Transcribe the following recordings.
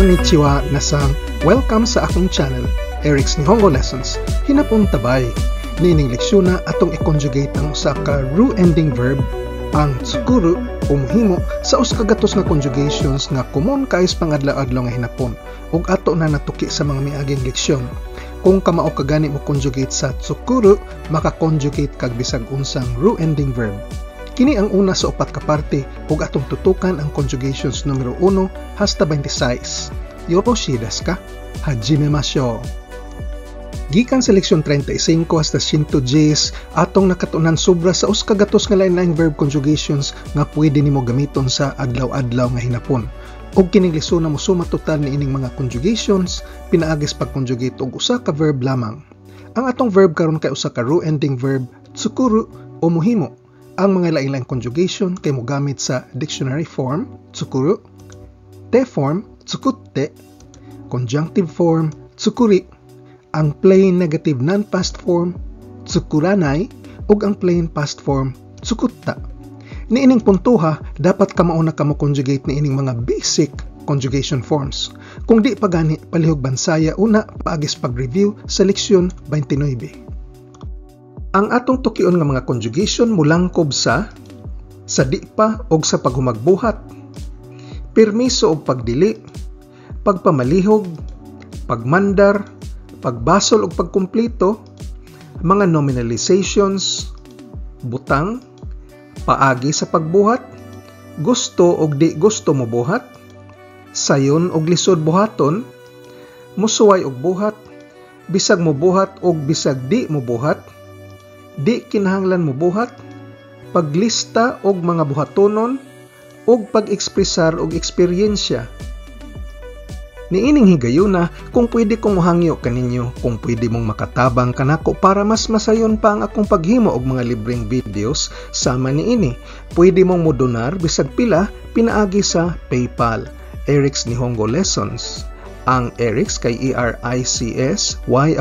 Konnichiwa nasang, welcome sa akong channel, Eric's Nihongo Lessons. Hinapon tabay, nining leksyon na atong i-conjugate ang usa ka ru-ending verb, ang tsukuru o muhimo sa uskagatos nga conjugations nga common kayos pangadlaw-adlaw nga hinapon ug ato na natuki sa mga miaging leksyon. Kung kamao ka gani mo conjugate sa tsukuru, maka-conjugate kag bisag unsang ru-ending verb. Kini ang una sa upat ka parte ug atong tutukan ang conjugations numero 1 hasta 26. Yoroshi desu ka? Hajimemashou. Gikan sa leksyon 35 hasta 110 atong nakatunan sobra sa uskagatos nga lain-laing verb conjugations nga pwede nimo gamiton sa adlaw-adlaw nga hinapon. Og kining lesson na mosuma total ni ining mga conjugations pinaagis pag-conjugate og usa ka verb lamang. Ang atong verb karon kay usa ka ru-ending verb tsukuru o muhimo. Ang mga lain-laing conjugation kay mo gamit sa dictionary form, tsukuru, te form, tsukutte, conjunctive form, tsukuri, ang plain negative non-past form, tsukuranai, ug ang plain past form, tsukutta. Niining puntuha, dapat ka mauna ka mo conjugate ni ining mga basic conjugation forms. Kung di pa gani, palihog bansaya una paagis pag-review sa leksyon 29. Ang atong tukion nga mga conjugation mulangkob sa di pa og sa paghumagbuhat, permiso og pagdili, pagpamalihog, pagmandar, pagbasol og pagkumpleto, mga nominalizations, butang, paagi sa pagbuhat, gusto og di gusto mo buhat, sayon og lisod buhaton, musuway og buhat, bisag mo buhat og bisag di mo buhat, di kinahanglan mo buhat, paglista og mga buhatonon, og pag-ekspresar og eksperyensya. Niining higayuna kung pwede kong muhangyo kaninyo kung pwede mong makatabang kanako para mas masayon pa ang akong paghimo og mga libreng videos sama niini. Pwede mong modonar bisag pila pinaagi sa PayPal, Eric's Nihongo Lessons. Ang Eric's kay ERICS Y'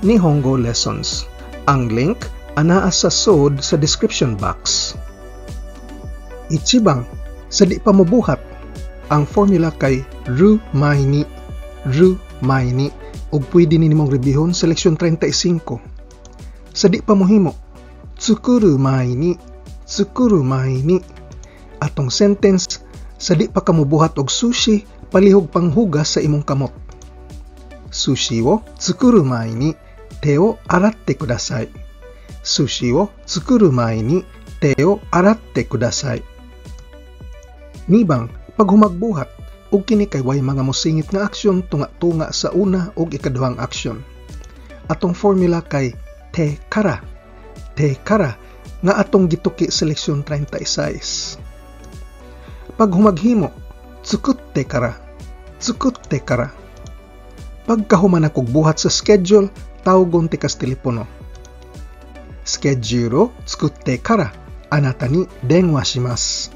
Nihongo Lessons. Ang link anaa sa sod sa description box. Ichibang, sa di pa mabuhat, ang formula kay ru-mai-ni, ug pwede nimong rebihon sa leksyon 35. Sa di pa mohimo, tsukuru-mai-ni, atong sentence, sa di pa kamubuhat og sushi, palihog panghugas sa imong kamot. Sushi wo tsukuru-mai ni te o aratte kudasai. Sushi wo tsukuru mai ni te o aratte kudasai. Nibang, pag humagbuhat, ug kini kay way mga mosingit nga aksyon tunga-tunga sa una ug ikaduhang aksyon. Atong formula kay te kara nga atong gituki sa leksyon 36. Pag humaghimo, tsukutte kara. Pagkahuman akog buhat sa schedule, tawgon ti kas telepono. Schedule o tsukutte kara anata ni denwa shimasu.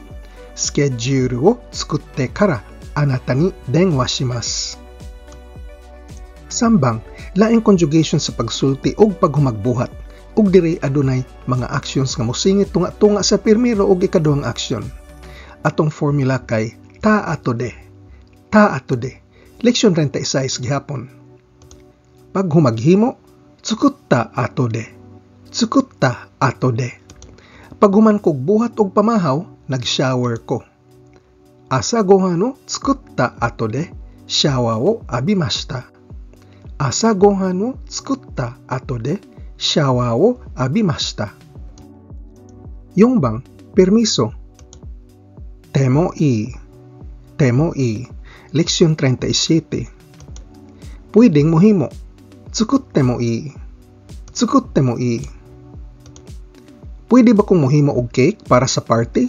Schedule o tsukutte kara anata ni denwa shimasu. Sambang, laing conjugation sa pagsulti og paghumagbuhat ug diri adunay mga actions nga mosingit tunga-tunga sa pirmiro ug ikaduhang aksyon. Atong formula kay ta atode. Leksyon 36 gihapon. Pag humaghimo, tsukutta atode. Pag human kog buhat og pamahaw, nag-shower ko. Asa gohan no tsukutta atode, shawa wo abimashita. Asa gohan no tsukutta atode, shawa wo abimashita. Yongbang, permiso. Temo i. Leksyon 37. Pwedeng mohimo. Tsukutte mo i. Pwede ba kong mohimo og cake para sa party?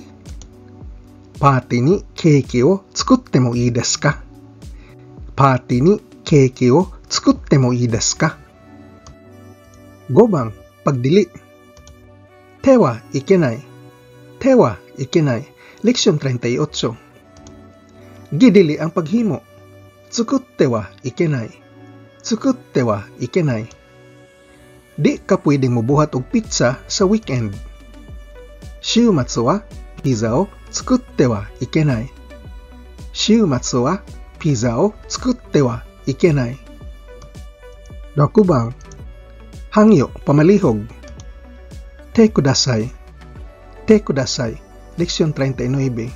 Pati ni keiki o tsukutte mo i desu ka? Gobang, pagdili. Tewa ikenai. Leksyon 38. Gidili ang paghimo. Tsukutte wa ikenai. Di ka pwedeng mubuhat og pizza sa weekend. Shiumatsu wa pizza o tsukutte wa ikenai. 週末は Pizza o tsukutte wa ikenai. 6 番 Hangyo pamalihog. Te kudasai. Te kudasai. Leksyon 39.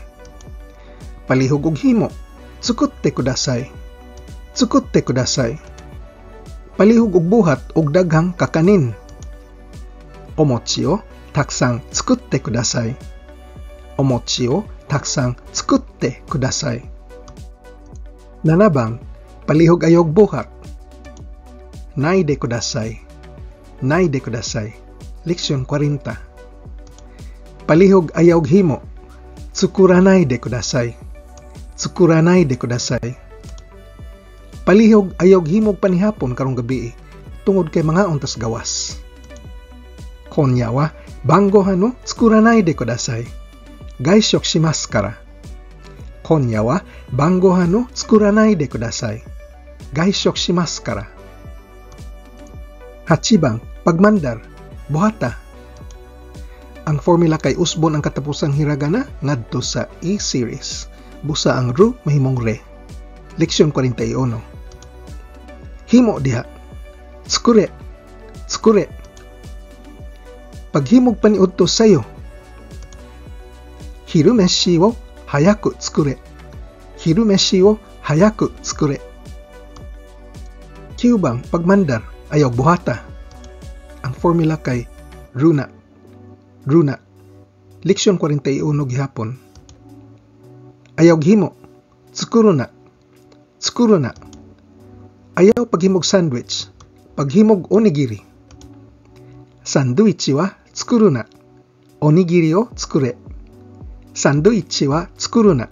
Palihog og himo. Tsukutte kudasai. Tsukutte kudasai. Palihog og buhat og daghang kakanin. Omochi o takusang tsukutte kudasai. Omochi o takusang tsukutte kudasai. 7 bang palihog ayog buhat. Naide kudasai. Naide kudasai. Leksyon 40. Palihog ayaw himo. Tsukuranai de kudasai. Tsukuranai de kudasai. Palihog ayaw himog panihapon karong gabi tungod kay mga untas gawas. Konyawa bango hano tsukuranai de kudasai. Gaishok shimasu kara. Konyawa bango hano tsukuranai de kudasai. Gaishok shimasu kara. 8 bang pagmandar. Buhata. Ang formula kay usbon ang katapusang hiragana ngadto sa E-series. Busa ang ru mahimong re. Leksyon 41. Himo diha. Tsukure. Tsukure. Paghimog paniudto sayo. Hirumeshi wo hayaku tsukure. Hirumeshi wo hayaku tsukure. 9 bang pagmandar ayaw buhata. Ang formula kay runa. Runa. Leksyon 41 gihapon. Ayaw himo. Tsukuro na. Tsukuro na. Ayaw paghimog sandwich. Paghimog onigiri. Sandwich wa tsukuro na. Onigiri o tsukure. Sandwich wa tsukuro na.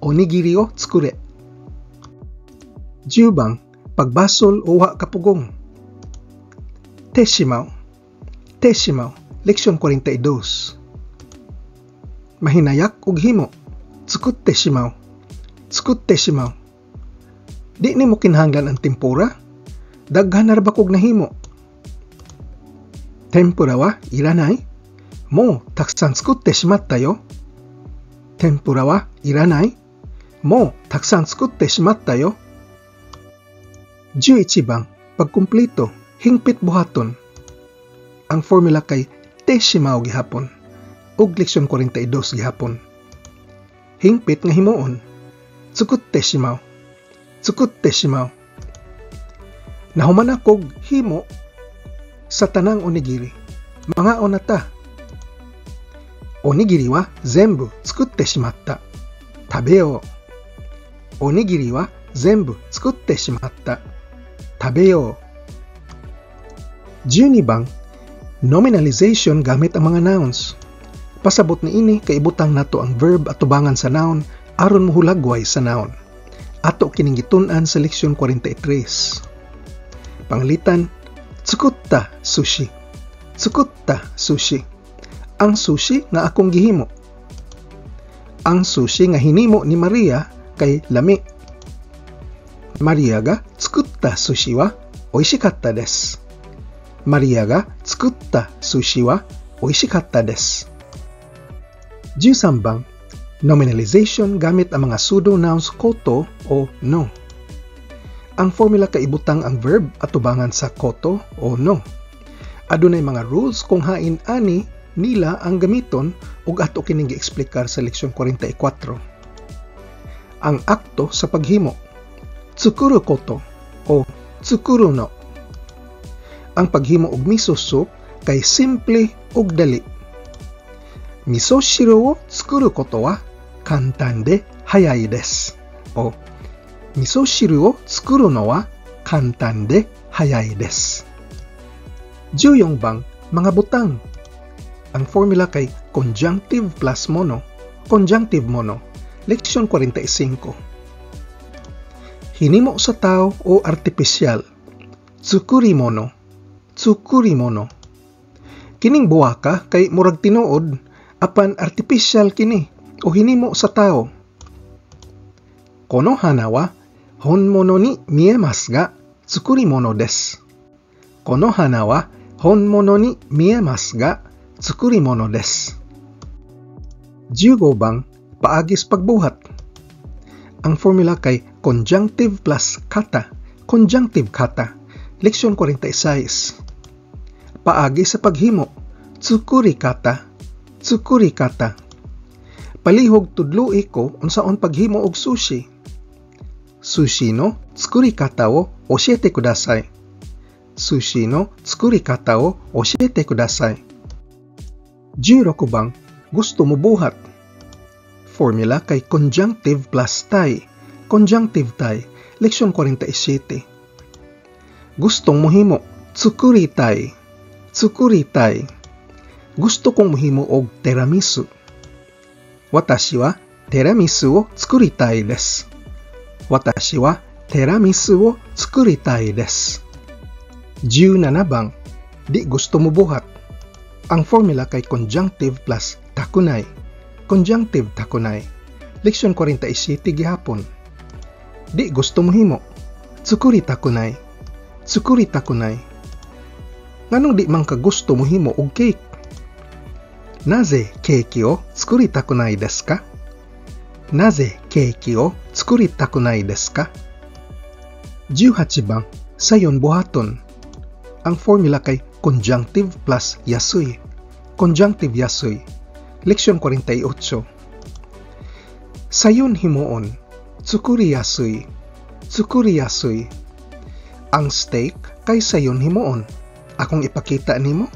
Onigiri o tsukure. 10 bang pagbasol o wa kapugong. Teshimaw. Teshimaw. Leksyon 42. Mahinayak og himo. Tsukutte shimaw. Tsukutte shimaw. Di ni mo kinahanglan ang tempura? Daghan ra ba kog nahimo? Tempura wa iranai? Mo takusan tsukutte shimatta yo. Tempura wa iranai? Mo takusan tsukutte shimatta yo. 11 bang pagkumpleto. Hingpit buhaton. Ang formula kay teshimaw gihapon. Ug leksyon 42 gihapon. Hingpit nga himuon. Tsukutte shimaw. Tsukutte shimaw. Nahuman akog himo sa tanang onigiri. Mga onata. Onigiri wa zenbu tsukutte shimatta. Tabeo. Onigiri wa zenbu tsukutte shimatta. Tabeo. 12 bang nominalization gamit ang mga nouns. Pasabot ni ini kay ibutang nato ang verb at tubangan sa noun aron mohulagway sa noun. Ato kining gitun-an sa leksyon 43. Panglitan, tsukutta sushi. Tsukutta sushi. Ang sushi nga akong gihimo. Ang sushi nga hinimo ni Maria kay lami. Maria ga tsukutta sushi wa oishikatta desu. Maria ga tsukutta sushi wa oishikatta desu. 13 bang nominalization gamit ang mga pseudo-nouns koto o no. Ang formula kay ibutang ang verb at tubangan sa koto o no. Adunay mga rules kung hain ani nila ang gamiton ug ato kining gi-eksplikar sa leksyon 44. Ang akto sa paghimo. Tsukuru koto o tsukuru no. Ang paghimo og miso soup kay simple ug dali. Miso shiro wo tsukuru koto wa kantan de hayai desu. O miso shiru wo tsukuru no wa kantan de hayai desu. 14 bang mga butang. Ang formula kay conjunctive plus mono. Conjunctive mono. Leksyon 45. Hinimo sa tao o artipisyal. Tsukuri mono. Tsukuri mono. Kining buwaka kay murag tinuod apan artificial kini o hinimo sa tao. Kono hana wa honmono ni miemasu ga tsukuri mono desu. Kono hana wa honmono ni miemasu ga tsukuri mono desu. 15 bang paagis pagbuhat. Ang formula kay conjunctive plus kata, conjunctive kata. Leksyon 46. Paagi sa paghimo, tsukuri kata, tsukuri kata. Palihog tudloi ko unsaon paghimo og sushi. Sushi no tsukuri kata wo oshite kudasai. Sushi no tsukuri kata wo oshite kudasai. 16 bang gusto mo buhat. Formula kay conjunctive plus tai. Conjunctive tai. Leksyon 47. Gustong mohimo, tsukuri tai. Tsukuri tai. Gusto kong mohimo og tiramisu. Watashi wa tiramisu wo tsukuritai desu. Watashi wa tiramisu wo tsukuritai desu. 17 bang di gusto mo buhat. Ang formula kay conjunctive plus takunai. Conjunctive takunai. Leksyon 47 gihapon. Di gusto mo himo. Tsukuri takunai. Tsukuri takunai. Nganong di man ka gusto mo himo og cake? Naze keiki o tsukuritaku nai desu ka? Naze keiki o tsukuritaku nai desu ka? 18 bang sayon buhaton. Ang formula kay conjunctive plus yasui. Conjunctive yasui. Leksyon 48. Sayon himuon. Tsukuri yasui. Tsukuri yasui. Ang steak kay sayon himuon. Akong ipakita nimo?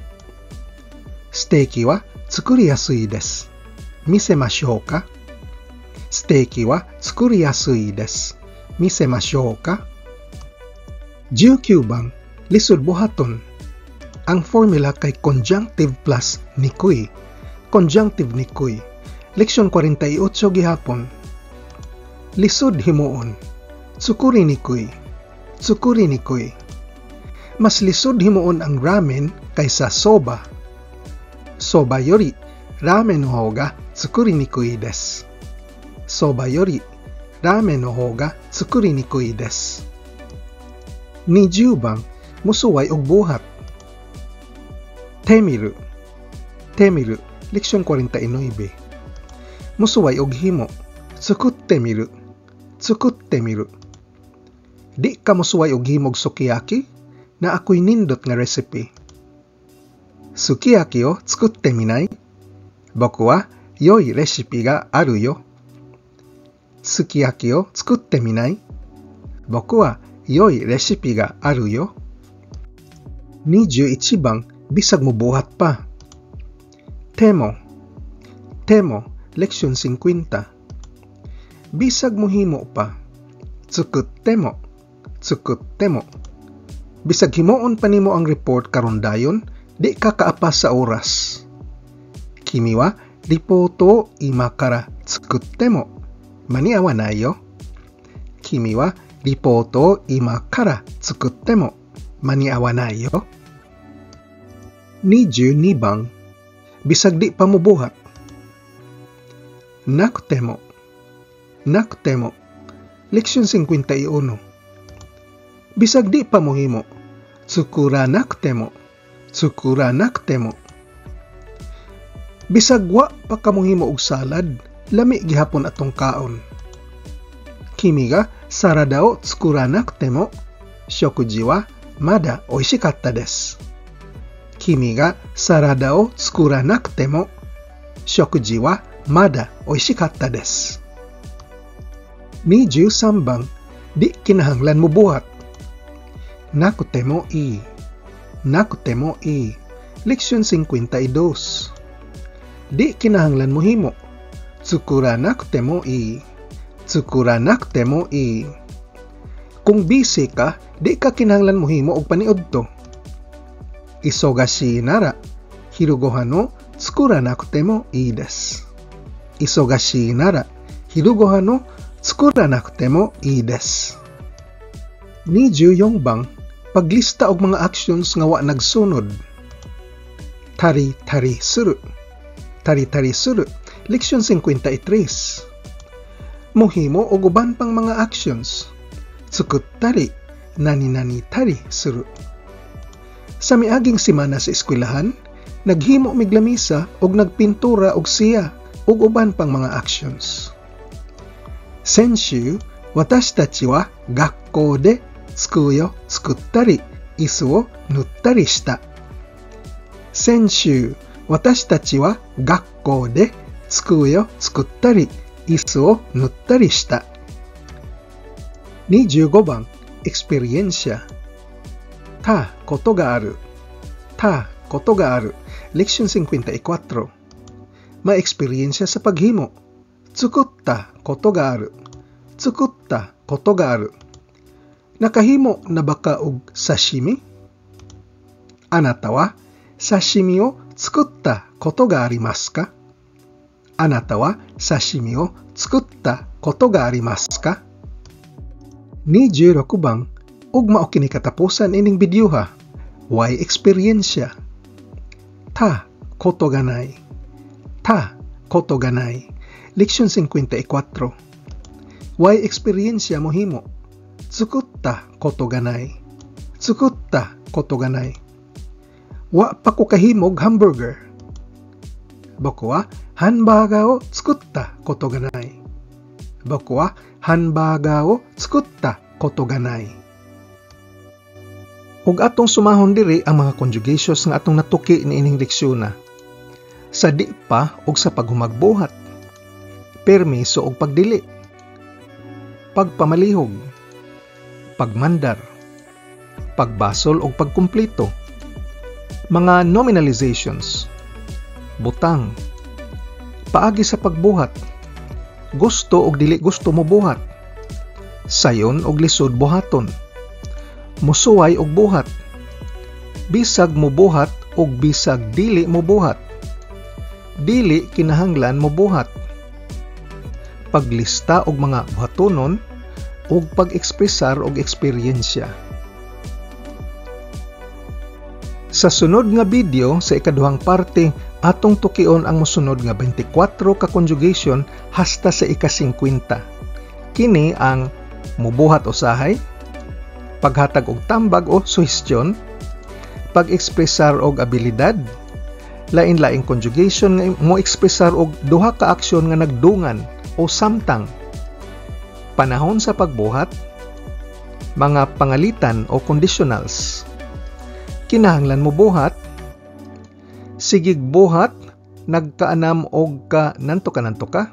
Steaki wa tsukuri yasui desu. Misemashou ka? Steaki wa tsukuri yasui desu. Misemashou ka? 19 bang lisod buhaton. Ang formula kay conjunctive plus nikui. Conjunctive nikui. Leksyon 48 gihapon. Lisod himuon. Tsukuri nikui. Tsukuri nikui. Mas lisod himuon ang ramen kaysa soba. Soba yori ramen no hou ga tsukuri nikui desu. Soba yori ramen no hou ga tsukuri nikui desu. 20 bang musuway og buhat. Temiru. Temiru. Leksyon 49. Musuway og himo. Tsukutte miru. Tsukutte miru. Di ka musuway og himog sukiyaki na ako'y nindot nga recipe. Sukiyaki o tsukutte minai? Boku wa yoi recipe ga aru yo. Sukiyaki o tsukutte minai? Boku wa yoi recipe ga aru yo. 21 bang bisag mo buhat pa. Temo. Temo. Leksyon 50. Bisag mo himo pa. Tsukutte mo. Tsukutte mo. Bisag himoon pa nimo ang report karon dayon, di ka kaapas sa oras. Kimi wa ripoto ima kara tsukutte mo maniawa nayo. Kimi wa ripoto ima kara tsukutte mo maniawa nayo. 22 bang bisag di pa mo buhat. Nakutemo. Nakutemo. Leksyon 51. Bisag di pa mo himo. Tsukura nakutemo. Tsukura nakutemo. Bisag wa pa ka mo himo og salad, lami gihapon atong kaon. Kimi ga sarada o tsukura nakutemo, shokuji wa mada oishikatta desu. Kimi ga sarada o tsukura nakutemo, shokuji wa mada oishikatta desu. 23 bang di kinahanglan mo buhat. Nakutemo i. Nakutemo i. Leksyon 52. Di kinahanglan mo himo. Tsukura nakutemo i. Tsukura nakutemo i. Kung busy ka, di ka kinahanglan mo himo og paniudto. Isogashi nara hirugohan no tsukura nakutemo i desu. Isogashi nara hirugohan no tsukura nakutemo i desu. 24 bang paglista og mga actions nga wa nagsunod. Tari-tari suru. Tari-tari suru. Leksyon 53. Mohimo og uban pang mga actions. Tsukuttari, nani-nani tari suru. Sa miaging semana sa eskwelahan, naghimo mig lamisa og nagpintura og siya og uban pang mga actions. Senshu, 私たちは学校で机を作ったり、椅子を塗ったりした。先週、私たちは学校で机を作ったり、椅子を塗ったりした。25番、Experiencia。たことがある。たことがある。Leksyon 54. Ma-eksperyensya sa paghimo. Tsukutta koto ga aru. Tsukutta koto ga aru. Nakahimo na baka og sashimi? Anata wa sashimi o tsukutta koto ga arimasu ka? Anata wa sashimi o tsukutta koto ga arimasu ka? 26 bang ugma o kini katapusan ining video ha. Why eksperyensya? Ta koto ga nai. Ta koto ga nai. Leksyon 54. Why eksperyensya mo himo? Tsukutta koto ga nai. Tsukutta koto ga nai. Wa pa ko kahimog hamburger. Boku wa hanbaga o tsukutta koto ga nai. Boku wa hanbaga o tsukutta koto ga nai. Ug atong sumahon diri ang mga conjugations nga atong natuki ni ining leksyon na. Sa di pa ug sa paghumagbuhat, permiso ug pagdili, pagpamalihog, pagmandar, pagbasol ug pagkumplito, mga nominalizations, butang, paagi sa pagbuhat, gusto ug dili gusto mo buhat, sayon ug lisod buhaton, musuway ug buhat, bisag mo buhat ug bisag dili mo buhat, dili kinahanglan mo buhat, paglista og mga buhatonon ug pag-ekspresar og eksperyensya. Sa sunod nga video sa ikaduhang parte, atong tukion ang mosunod nga 24 ka conjugation hasta sa ika-50. Kini ang mubuhat usahay, paghatag og tambag o suhestyon, pag-ekspresar og abilidad, lain-laing conjugation nga mo ekspresar og duha ka aksyon nga nagdungan o samtang, panahon sa pagbuhat, mga pangalitan o conditionals, kinahanglan mo buhat, sigig buhat, nagkaanam og ka nanto ka,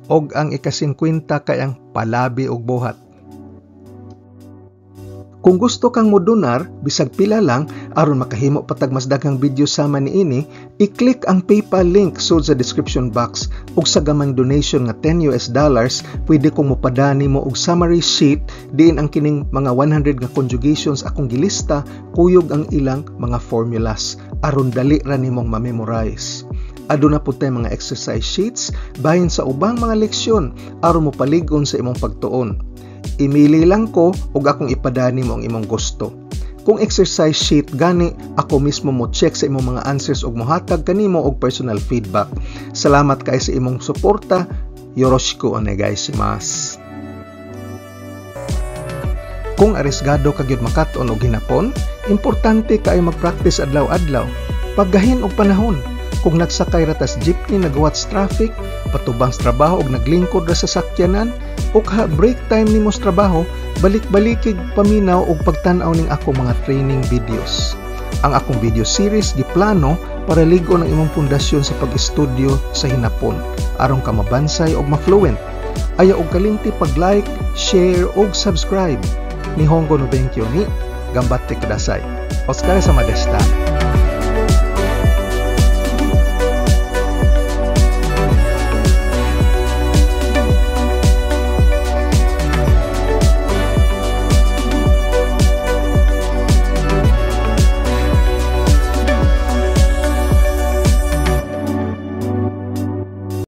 og ang ika-50 kay ang palabi og buhat. Kung gusto kang modonar, bisag pila lang, aron makahimo patag mas daghang video sama niini, i-click ang PayPal link sud sa description box ug sa gamang donation nga $10, pwede kong mopadani mo og summary sheet diin ang kining mga 100 nga conjugations akong gilista, kuyog ang ilang mga formulas aron dali ra nimong ma-memorize. Aduna po tay mga exercise sheets bahin sa ubang mga leksyon aron mo paligon sa imong pagtuon. Imili lang ko ug akong ipadani mo ang imong gusto. Kung exercise sheet gani, ako mismo mo check sa imong mga answers ug mohatag kanimo og personal feedback. Salamat kay sa imong suporta. Yoroshiku onegaishimasu. Kung arisgado ka gyud makat-on og hinapon, importante kay mag-practice adlaw-adlaw. Paggahin og panahon. Kung nagsakay ra tas jeepney nagwatch traffic, patubang sa trabaho ug naglingkod ra sa sakyanan, ug break time nimo sa trabaho, balik-balikig paminaw ug pagtan-aw ning ako mga training videos. Ang akong video series giplano para ligo ng imong pundasyon sa pag-estudyo sa hinapon aron ka mabansay ug ma-fluent. Ayaw og kalimti pag-like, share ug subscribe. Nihongo no benkyo ni gambatte kudasai. Otsukare sama deshita.